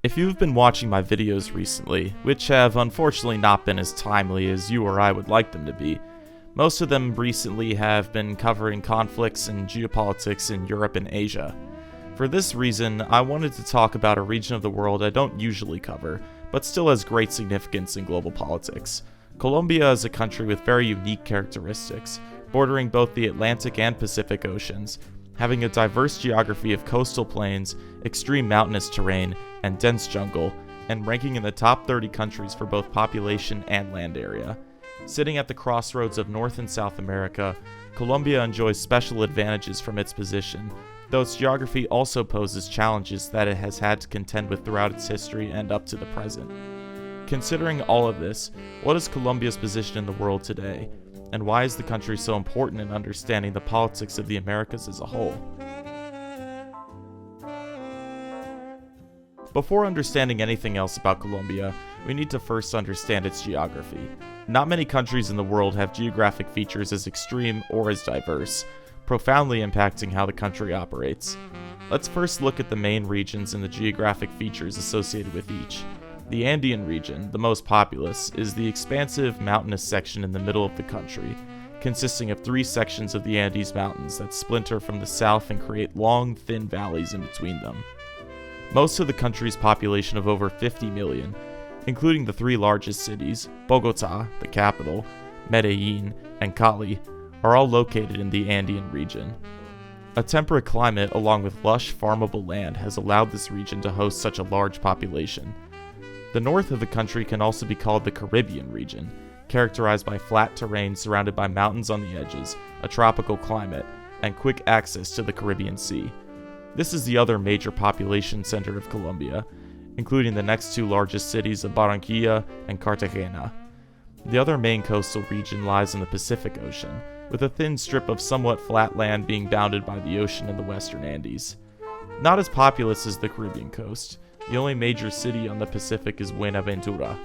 If you've been watching my videos recently, which have unfortunately not been as timely as you or I would like them to be, most of them recently have been covering conflicts and geopolitics in Europe and Asia. For this reason, I wanted to talk about a region of the world I don't usually cover, but still has great significance in global politics. Colombia is a country with very unique characteristics, bordering both the Atlantic and Pacific Oceans, having a diverse geography of coastal plains, extreme mountainous terrain, and dense jungle, and ranking in the top 30 countries for both population and land area. Sitting at the crossroads of North and South America, Colombia enjoys special advantages from its position, though its geography also poses challenges that it has had to contend with throughout its history and up to the present. Considering all of this, what is Colombia's position in the world today? And why is the country so important in understanding the politics of the Americas as a whole? Before understanding anything else about Colombia, we need to first understand its geography. Not many countries in the world have geographic features as extreme or as diverse, profoundly impacting how the country operates. Let's first look at the main regions and the geographic features associated with each. The Andean region, the most populous, is the expansive mountainous section in the middle of the country, consisting of 3 sections of the Andes Mountains that splinter from the south and create long, thin valleys in between them. Most of the country's population of over 50 million, including the 3 largest cities, Bogota, the capital, Medellin, and Cali, are all located in the Andean region. A temperate climate along with lush, farmable land has allowed this region to host such a large population. The north of the country can also be called the Caribbean region, characterized by flat terrain surrounded by mountains on the edges, a tropical climate, and quick access to the Caribbean Sea. This is the other major population center of Colombia, including the next 2 largest cities of Barranquilla and Cartagena. The other main coastal region lies in the Pacific Ocean, with a thin strip of somewhat flat land being bounded by the ocean in the western Andes. Not as populous as the Caribbean coast, the only major city on the Pacific is Buenaventura.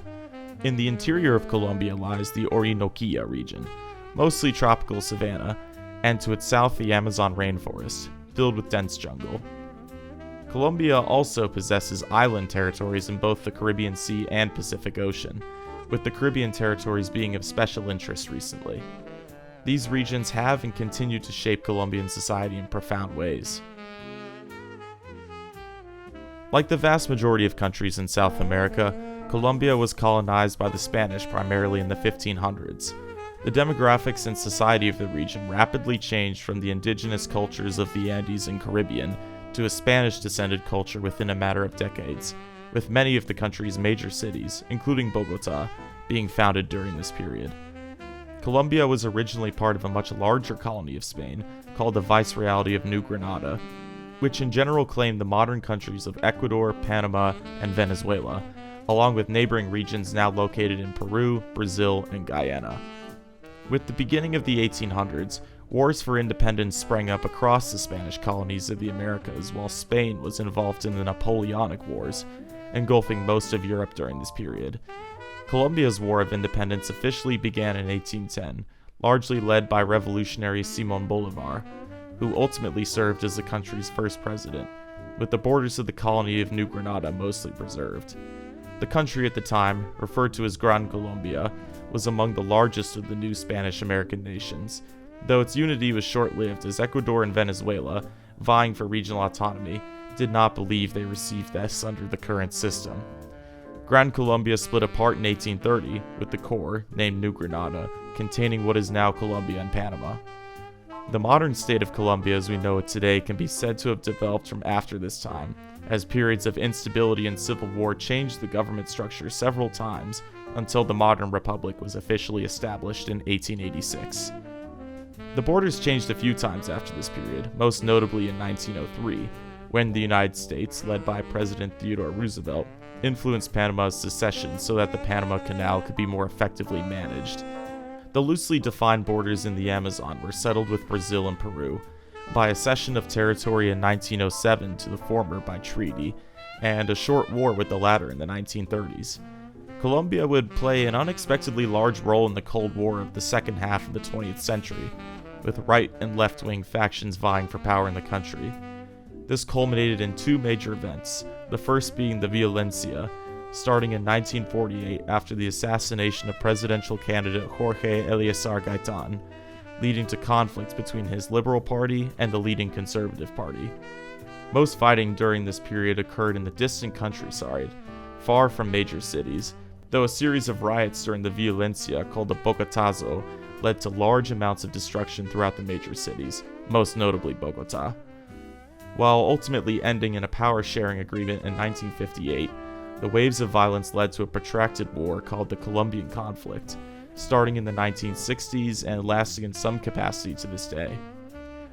In the interior of Colombia lies the Orinoquia region, mostly tropical savanna, and to its south the Amazon rainforest, filled with dense jungle. Colombia also possesses island territories in both the Caribbean Sea and Pacific Ocean, with the Caribbean territories being of special interest recently. These regions have and continue to shape Colombian society in profound ways. Like the vast majority of countries in South America, Colombia was colonized by the Spanish primarily in the 1500s. The demographics and society of the region rapidly changed from the indigenous cultures of the Andes and Caribbean to a Spanish-descended culture within a matter of decades, with many of the country's major cities, including Bogota, being founded during this period. Colombia was originally part of a much larger colony of Spain, called the Viceroyalty of New Granada, which in general claimed the modern countries of Ecuador, Panama, and Venezuela, along with neighboring regions now located in Peru, Brazil, and Guyana. With the beginning of the 1800s, wars for independence sprang up across the Spanish colonies of the Americas, while Spain was involved in the Napoleonic Wars, engulfing most of Europe during this period. Colombia's War of Independence officially began in 1810, largely led by revolutionary Simón Bolívar, who ultimately served as the country's first president, with the borders of the colony of New Granada mostly preserved. The country at the time, referred to as Gran Colombia, was among the largest of the new Spanish-American nations, though its unity was short-lived as Ecuador and Venezuela, vying for regional autonomy, did not believe they received this under the current system. Gran Colombia split apart in 1830, with the core, named New Granada, containing what is now Colombia and Panama. The modern state of Colombia as we know it today can be said to have developed from after this time, as periods of instability and civil war changed the government structure several times until the modern republic was officially established in 1886. The borders changed a few times after this period, most notably in 1903, when the United States, led by President Theodore Roosevelt, influenced Panama's secession so that the Panama Canal could be more effectively managed. The loosely defined borders in the Amazon were settled with Brazil and Peru, by a cession of territory in 1907 to the former by treaty, and a short war with the latter in the 1930s. Colombia would play an unexpectedly large role in the Cold War of the second half of the 20th century, with right and left-wing factions vying for power in the country. This culminated in two major events, the first being the Violencia, starting in 1948 after the assassination of presidential candidate Jorge Eliezer Gaitan, leading to conflicts between his Liberal Party and the leading Conservative Party. Most fighting during this period occurred in the distant countryside, far from major cities, though a series of riots during the Violencia called the Bogotazo led to large amounts of destruction throughout the major cities, most notably Bogota. While ultimately ending in a power-sharing agreement in 1958, the waves of violence led to a protracted war called the Colombian Conflict, starting in the 1960s and lasting in some capacity to this day.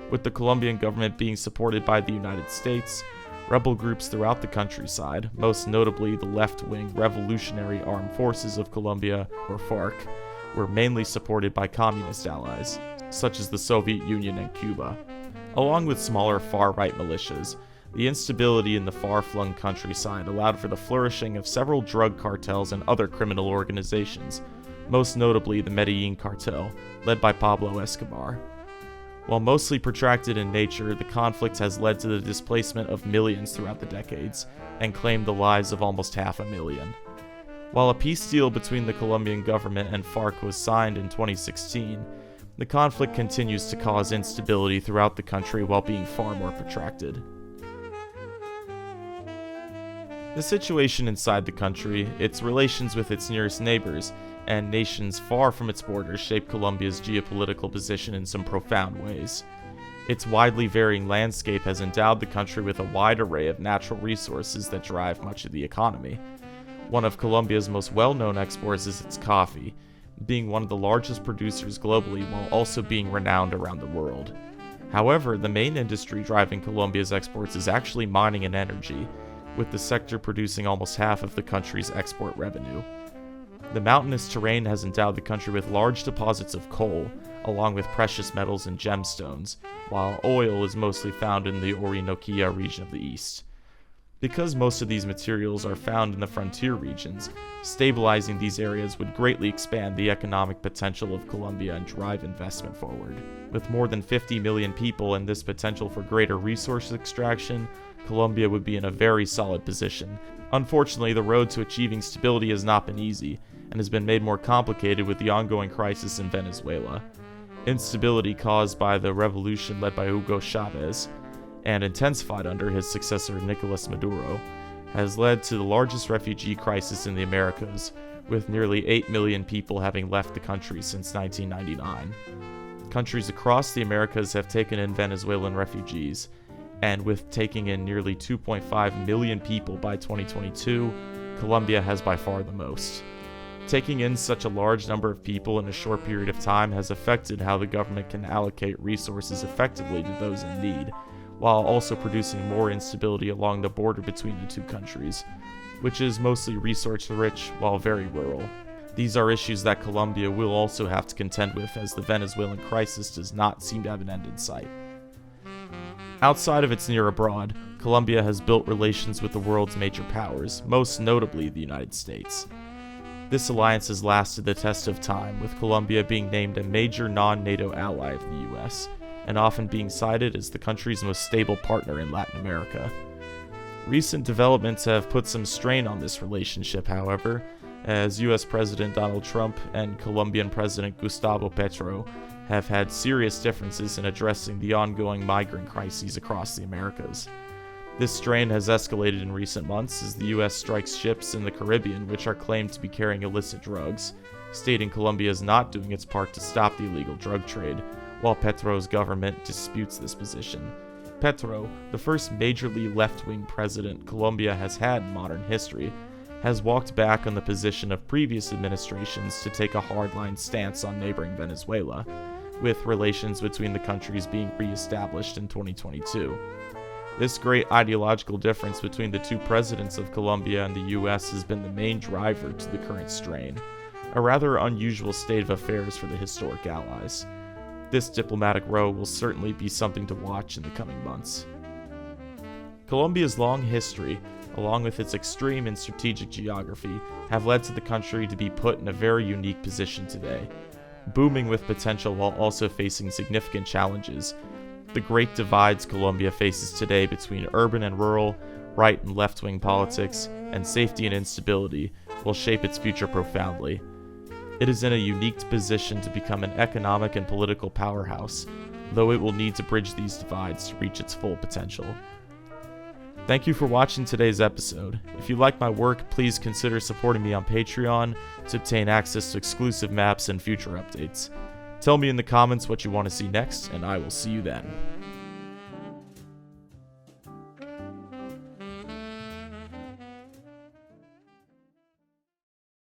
With the Colombian government being supported by the United States, rebel groups throughout the countryside, most notably the left-wing Revolutionary Armed Forces of Colombia, or FARC, were mainly supported by communist allies, such as the Soviet Union and Cuba. Along with smaller far-right militias, the instability in the far-flung countryside allowed for the flourishing of several drug cartels and other criminal organizations, most notably the Medellin cartel, led by Pablo Escobar. While mostly protracted in nature, the conflict has led to the displacement of millions throughout the decades, and claimed the lives of almost 500,000. While a peace deal between the Colombian government and FARC was signed in 2016, the conflict continues to cause instability throughout the country while being far more protracted. The situation inside the country, its relations with its nearest neighbors, and nations far from its borders shape Colombia's geopolitical position in some profound ways. Its widely varying landscape has endowed the country with a wide array of natural resources that drive much of the economy. One of Colombia's most well-known exports is its coffee, being one of the largest producers globally while also being renowned around the world. However, the main industry driving Colombia's exports is actually mining and energy, with the sector producing almost half of the country's export revenue. The mountainous terrain has endowed the country with large deposits of coal, along with precious metals and gemstones, while oil is mostly found in the Orinoquia region of the east. Because most of these materials are found in the frontier regions, stabilizing these areas would greatly expand the economic potential of Colombia and drive investment forward. With more than 50 million people and this potential for greater resource extraction, Colombia would be in a very solid position. Unfortunately, the road to achieving stability has not been easy, and has been made more complicated with the ongoing crisis in Venezuela. Instability caused by the revolution led by Hugo Chavez, and intensified under his successor Nicolas Maduro, has led to the largest refugee crisis in the Americas, with nearly 8 million people having left the country since 1999. Countries across the Americas have taken in Venezuelan refugees, and with taking in nearly 2.5 million people by 2022, Colombia has by far the most. Taking in such a large number of people in a short period of time has affected how the government can allocate resources effectively to those in need, while also producing more instability along the border between the two countries, which is mostly resource-rich while very rural. These are issues that Colombia will also have to contend with, as the Venezuelan crisis does not seem to have an end in sight. Outside of its near abroad, Colombia has built relations with the world's major powers, most notably the United States. This alliance has lasted the test of time, with Colombia being named a major non-NATO ally of the US, and often being cited as the country's most stable partner in Latin America. Recent developments have put some strain on this relationship, however, as US President Donald Trump and Colombian President Gustavo Petro have had serious differences in addressing the ongoing migrant crises across the Americas. This strain has escalated in recent months as the US strikes ships in the Caribbean which are claimed to be carrying illicit drugs, stating Colombia is not doing its part to stop the illegal drug trade, while Petro's government disputes this position. Petro, the first majorly left-wing president Colombia has had in modern history, has walked back on the position of previous administrations to take a hardline stance on neighboring Venezuela, with relations between the countries being re-established in 2022. This great ideological difference between the two presidents of Colombia and the US has been the main driver to the current strain, a rather unusual state of affairs for the historic allies. This diplomatic row will certainly be something to watch in the coming months. Colombia's long history, along with its extreme and strategic geography, have led to the country to be put in a very unique position today, booming with potential while also facing significant challenges, The great divides Colombia faces today between urban and rural, right and left-wing politics, and safety and instability will shape its future profoundly. It is in a unique position to become an economic and political powerhouse, though it will need to bridge these divides to reach its full potential. Thank you for watching today's episode. If you like my work, please consider supporting me on Patreon to obtain access to exclusive maps and future updates. Tell me in the comments what you want to see next, and I will see you then.